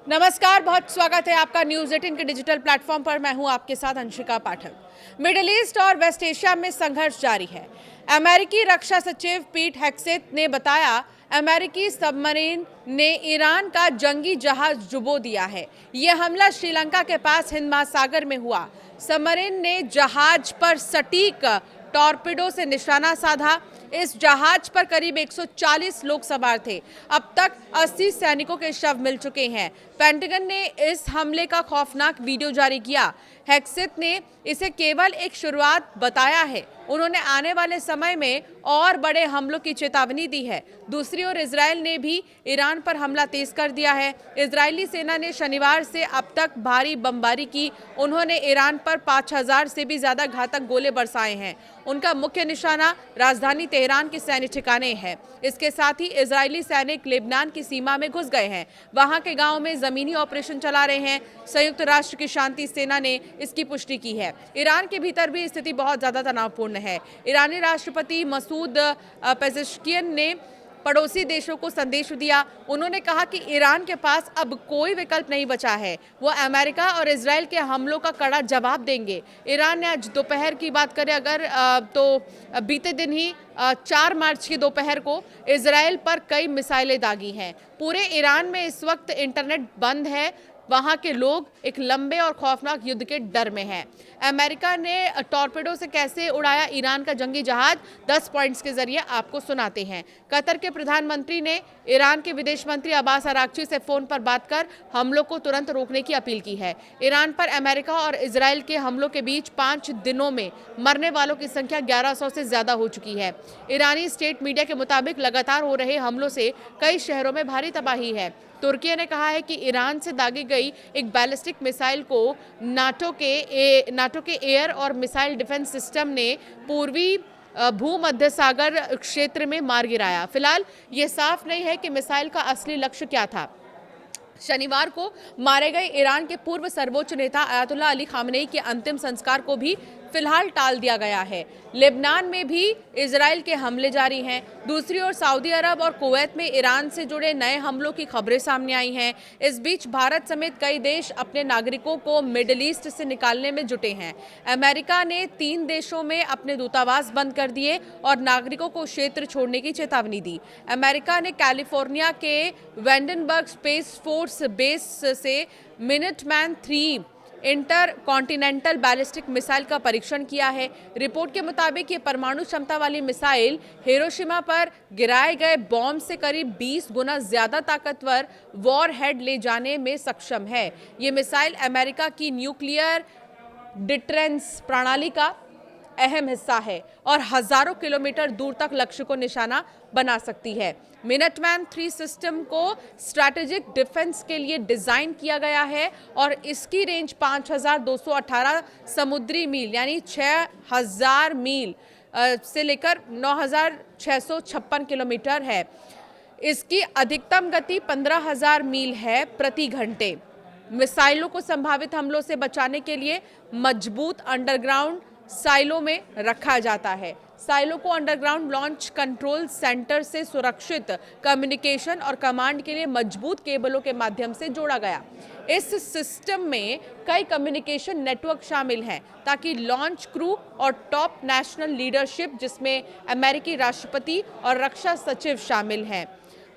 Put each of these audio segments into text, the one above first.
नमस्कार, बहुत स्वागत है आपका न्यूज़ 18 के डिजिटल प्लेटफॉर्म पर। मैं हूं आपके साथ अंशिका पाठक। मिडिल ईस्ट और वेस्ट एशिया में संघर्ष जारी है। अमेरिकी रक्षा सचिव पीट हेग्सेथ ने बताया, अमेरिकी सबमरीन ने ईरान का जंगी जहाज डुबो दिया है। यह हमला श्रीलंका के पास हिंद महासागर में हुआ। सबमरीन ने जहाज पर सटीक टॉर्पेडो से निशाना साधा। इस जहाज पर करीब 140 लोग सवार थे। अब तक 80 सैनिकों के शव मिल चुके हैं। पेंटागन ने इस हमले का खौफनाक वीडियो जारी किया। हेग्सेथ ने इसे केवल एक शुरुआत बताया है। उन्होंने आने वाले समय में और बड़े हमलों की चेतावनी दी है। दूसरी ओर इजरायल ने भी ईरान पर हमला तेज कर दिया है। इजरायली सेना ने शनिवार से अब तक भारी बमबारी की। उन्होंने ईरान पर 5000 से भी ज्यादा घातक गोले बरसाए हैं। उनका मुख्य निशाना राजधानी तेहरान के सैन्य ठिकाने हैं। इसके साथ ही इजरायली सैनिक लेबनान की सीमा में घुस गए हैं। वहां के गांव में जमीनी ऑपरेशन चला रहे हैं। संयुक्त राष्ट्र की शांति सेना ने इसकी पुष्टि की है। ईरान के भीतर भी स्थिति बहुत ज्यादा तनावपूर्ण है। ईरानी राष्ट्रपति मसूद पेजेश्कियन ने पड़ोसी देशों को संदेश दिया। उन्होंने कहा कि ईरान के पास अब कोई विकल्प नहीं बचा है। वो अमेरिका और इजरायल के हमलों का कड़ा जवाब देंगे। ईरान ने आज दोपहर की बात करें अगर तो बीते दिन ही 4 मार्च की दोपहर को इजरायल पर कई मिसाइलें दागी हैं। पूरे ईरान में इस वक्त इंटरनेट बंद है। वहां के लोग एक लंबे और खौफनाक युद्ध के डर में हैं। अमेरिका ने टॉर्पेडो से कैसे उड़ाया ईरान का जंगी जहाज, 10 पॉइंट्स के जरिए आपको सुनाते हैं। कतर के प्रधानमंत्री ने ईरान के विदेश मंत्री अब्बास अराक्ची से फोन पर बात कर हमलों को तुरंत रोकने की अपील की है। ईरान पर अमेरिका और इजरायल के हमलों के बीच 5 दिनों में मरने वालों की संख्या 1100 से ज्यादा हो चुकी है। ईरानी स्टेट मीडिया के मुताबिक लगातार हो रहे हमलों से कई शहरों में भारी तबाही है। तुर्की ने कहा है कि ईरान से दागी गई एक बैलिस्टिक मिसाइल को नाटो के एयर और मिसाइल डिफेंस सिस्टम ने पूर्वी भूमध्य सागर क्षेत्र में मार गिराया। फिलहाल ये साफ नहीं है कि मिसाइल का असली लक्ष्य क्या था। शनिवार को मारे गए ईरान के पूर्व सर्वोच्च नेता अयातुल्लाह अली खामनेई के अंतिम संस्कार को भी फिलहाल टाल दिया गया है। लेबनान में भी इजरायल के हमले जारी हैं। दूसरी ओर सऊदी अरब और कुवैत में ईरान से जुड़े नए हमलों की खबरें सामने आई हैं। इस बीच भारत समेत कई देश अपने नागरिकों को मिडिल ईस्ट से निकालने में जुटे हैं। अमेरिका ने 3 देशों में अपने दूतावास बंद कर दिए और नागरिकों को क्षेत्र छोड़ने की चेतावनी दी। अमेरिका ने कैलिफोर्निया के वेंडनबर्ग स्पेस फोर्स बेस से Minuteman 3 inter continental ballistic missile का परीक्षण किया है। रिपोर्ट के मुताबिक ये परमाणु क्षमता वाली मिसाइल हिरोशिमा पर गिराए गए बॉम्ब से करीब 20 गुना ज्यादा ताकतवर वॉरहेड ले जाने में सक्षम है। ये मिसाइल अमेरिका की न्यूक्लियर डिटरेंस प्रणाली का अहम हिस्सा है और हजारों किलोमीटर दूर तक लक्ष्य को निशाना बना सकती है। मिनटमैन 3 सिस्टम को स्ट्रैटेजिक डिफेंस के लिए डिजाइन किया गया है और इसकी रेंज 5218 समुद्री मील यानी 6000 मील से लेकर 9656 किलोमीटर है। इसकी अधिकतम गति 15000 मील है प्रति घंटे। मिसाइलों को संभावित हमलों से बचाने के लिए मजबूत अंडरग्राउंड साइलो में रखा जाता है। साइलो को अंडरग्राउंड लॉन्च कंट्रोल सेंटर से सुरक्षित कम्युनिकेशन और कमांड के लिए मजबूत केबलों के माध्यम से जोड़ा गया। इस सिस्टम में कई कम्युनिकेशन नेटवर्क शामिल हैं ताकि लॉन्च क्रू और टॉप नेशनल लीडरशिप, जिसमें अमेरिकी राष्ट्रपति और रक्षा सचिव शामिल हैं।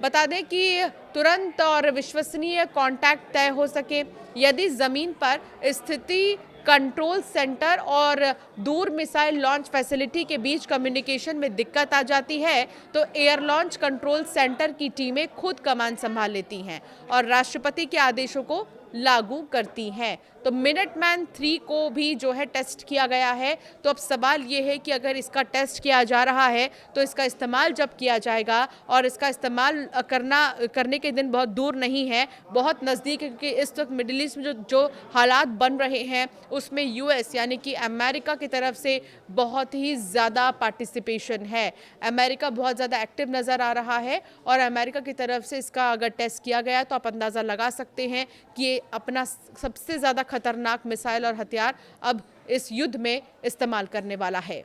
बता दें कि तुरंत और विश्वसनीय कांटेक्ट तय हो सके। यदि जमीन पर स्थिति कंट्रोल सेंटर और दूर मिसाइल लॉन्च फैसिलिटी के बीच कम्युनिकेशन में दिक्कत आ जाती है तो एयर लॉन्च कंट्रोल सेंटर की टीमें खुद कमान संभाल लेती हैं और राष्ट्रपति के आदेशों को लागू करती हैं। तो मिनटमैन 3 को भी जो है टेस्ट किया गया है। तो अब सवाल ये है कि अगर इसका टेस्ट किया जा रहा है तो इसका इस्तेमाल जब किया जाएगा, और इसका इस्तेमाल करने के दिन बहुत दूर नहीं है, बहुत नज़दीक है, क्योंकि इस वक्त मिडिल ईस्ट में जो हालात बन रहे हैं उसमें यूएस यानी कि अमेरिका की तरफ से बहुत ही ज़्यादा पार्टिसिपेशन है। अमेरिका बहुत ज़्यादा एक्टिव नज़र आ रहा है और अमेरिका की तरफ से इसका अगर टेस्ट किया गया तो आप अंदाज़ा लगा सकते हैं कि ये अपना सबसे ज़्यादा खतरनाक मिसाइल और हथियार अब इस युद्ध में इस्तेमाल करने वाला है।